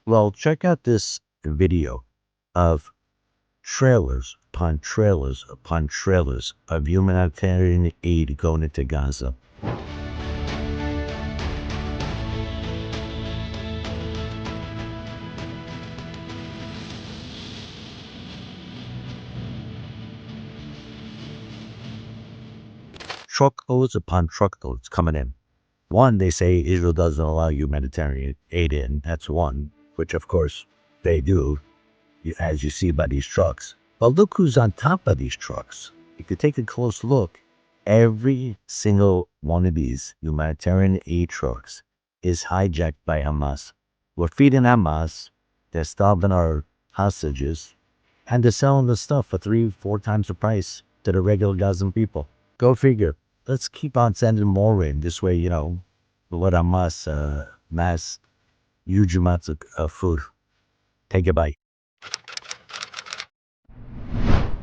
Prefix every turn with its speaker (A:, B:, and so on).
A: Well, check out this video of trailers upon trailers upon trailers of humanitarian aid going into Gaza. Truckloads upon truckloads coming in. One, they say Israel doesn't allow humanitarian aid in. That's one, which of course they do, as you see by these trucks. But look who's on top of these trucks. If you take a close look, every single one of these humanitarian aid trucks is hijacked by Hamas. We're feeding Hamas, they're starving our hostages, and they're selling the stuff for 3-4 times the price to the regular Gazan people. Go figure. Let's keep on sending more in. This way, we'll let Hamas mass huge amounts of food. Take a bite.